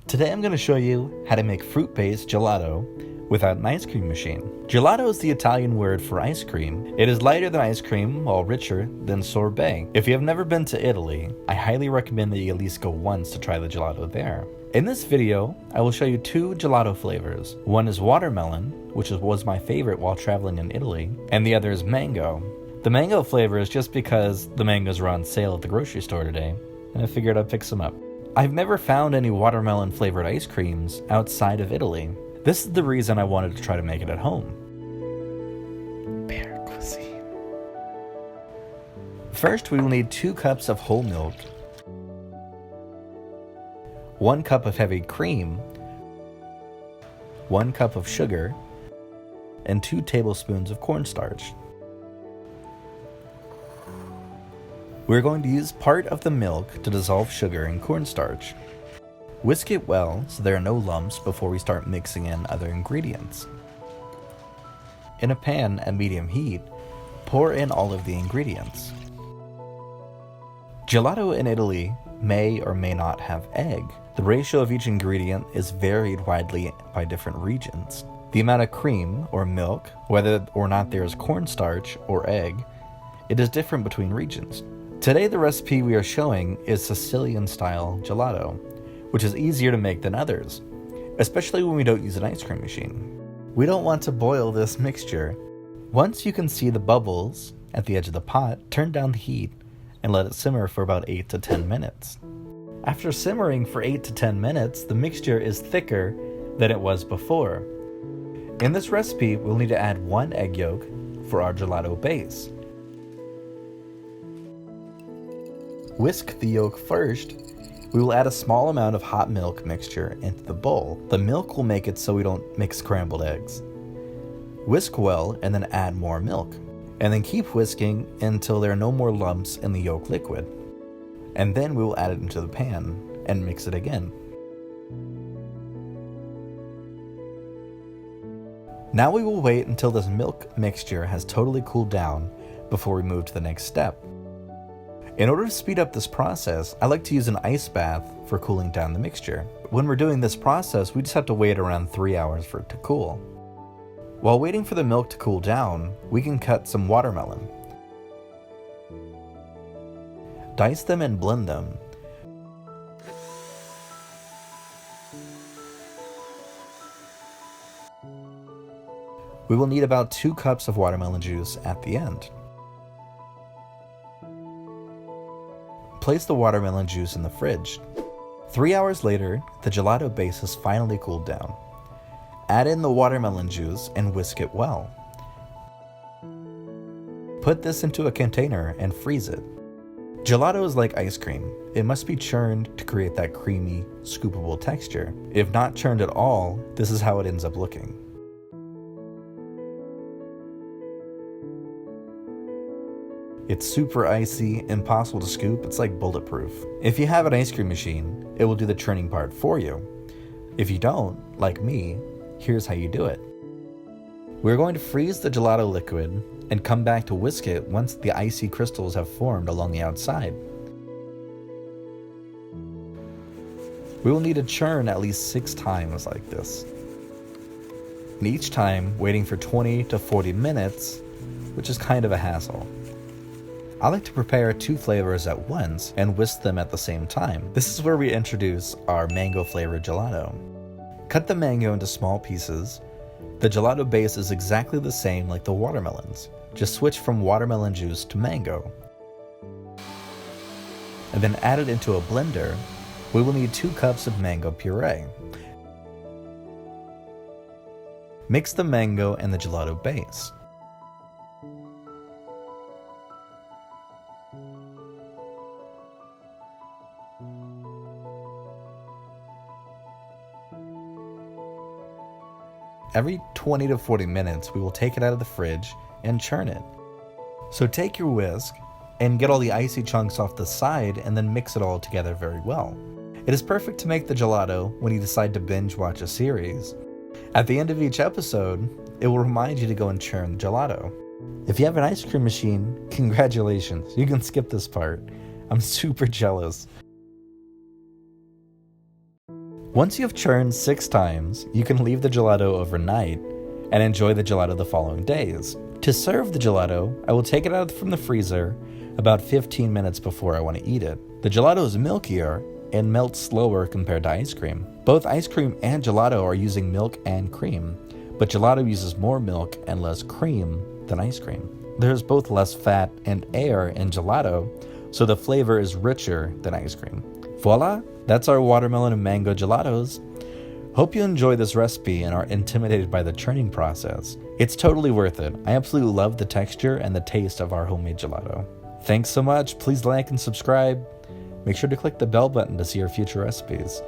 Today I'm going to show you how to make fruit-based gelato without an ice cream machine. Gelato is the Italian word for ice cream. It is lighter than ice cream, while richer than sorbet. If you have never been to Italy, I highly recommend that you at least go once to try the gelato there. In this video, I will show you two gelato flavors. One is watermelon, which was my favorite while traveling in Italy, and the other is mango. The mango flavor is just because the mangoes were on sale at the grocery store today, and I figured I'd pick some up. I've never found any watermelon flavored ice creams outside of Italy. This is the reason I wanted to try to make it at home. Pear cuisine. First, we will need 2 cups of whole milk, 1 cup of heavy cream, 1 cup of sugar, and 2 tablespoons of cornstarch. We're going to use part of the milk to dissolve sugar and cornstarch. Whisk it well so there are no lumps before we start mixing in other ingredients. In a pan at medium heat, pour in all of the ingredients. Gelato in Italy may or may not have egg. The ratio of each ingredient is varied widely by different regions. The amount of cream or milk, whether or not there is cornstarch or egg, it is different between regions. Today the recipe we are showing is Sicilian style gelato, which is easier to make than others, especially when we don't use an ice cream machine. We don't want to boil this mixture. Once you can see the bubbles at the edge of the pot, turn down the heat and let it simmer for about 8 to 10 minutes. After simmering for 8 to 10 minutes, the mixture is thicker than it was before. In this recipe, we'll need to add 1 egg yolk for our gelato base. Whisk the yolk first. We will add a small amount of hot milk mixture into the bowl. The milk will make it so we don't mix scrambled eggs. Whisk well and then add more milk. And then keep whisking until there are no more lumps in the yolk liquid. And then we will add it into the pan and mix it again. Now we will wait until this milk mixture has totally cooled down before we move to the next step. In order to speed up this process, I like to use an ice bath for cooling down the mixture. When we're doing this process, we just have to wait around 3 hours for it to cool. While waiting for the milk to cool down, we can cut some watermelon. Dice them and blend them. We will need about 2 cups of watermelon juice at the end. Place the watermelon juice in the fridge. 3 hours later, the gelato base has finally cooled down. Add in the watermelon juice and whisk it well. Put this into a container and freeze it. Gelato is like ice cream. It must be churned to create that creamy, scoopable texture. If not churned at all, this is how it ends up looking. It's super icy, impossible to scoop, it's like bulletproof. If you have an ice cream machine, it will do the churning part for you. If you don't, like me, here's how you do it. We're going to freeze the gelato liquid and come back to whisk it once the icy crystals have formed along the outside. We will need to churn at least 6 times like this. And each time waiting for 20 to 40 minutes, which is kind of a hassle. I like to prepare 2 flavors at once and whisk them at the same time. This is where we introduce our mango flavored gelato. Cut the mango into small pieces. The gelato base is exactly the same like the watermelons. Just switch from watermelon juice to mango. And then add it into a blender. We will need 2 cups of mango puree. Mix the mango and the gelato base. Every 20 to 40 minutes, we will take it out of the fridge and churn it. So take your whisk and get all the icy chunks off the side and then mix it all together very well. It is perfect to make the gelato when you decide to binge watch a series. At the end of each episode, it will remind you to go and churn the gelato. If you have an ice cream machine, congratulations, you can skip this part. I'm super jealous. Once you have churned 6 times, you can leave the gelato overnight and enjoy the gelato the following days. To serve the gelato, I will take it out from the freezer about 15 minutes before I want to eat it. The gelato is milkier and melts slower compared to ice cream. Both ice cream and gelato are using milk and cream, but gelato uses more milk and less cream than ice cream. There's both less fat and air in gelato, so the flavor is richer than ice cream. Voila! That's our watermelon and mango gelatos. Hope you enjoy this recipe and are intimidated by the churning process. It's totally worth it. I absolutely love the texture and the taste of our homemade gelato. Thanks so much. Please like and subscribe. Make sure to click the bell button to see our future recipes.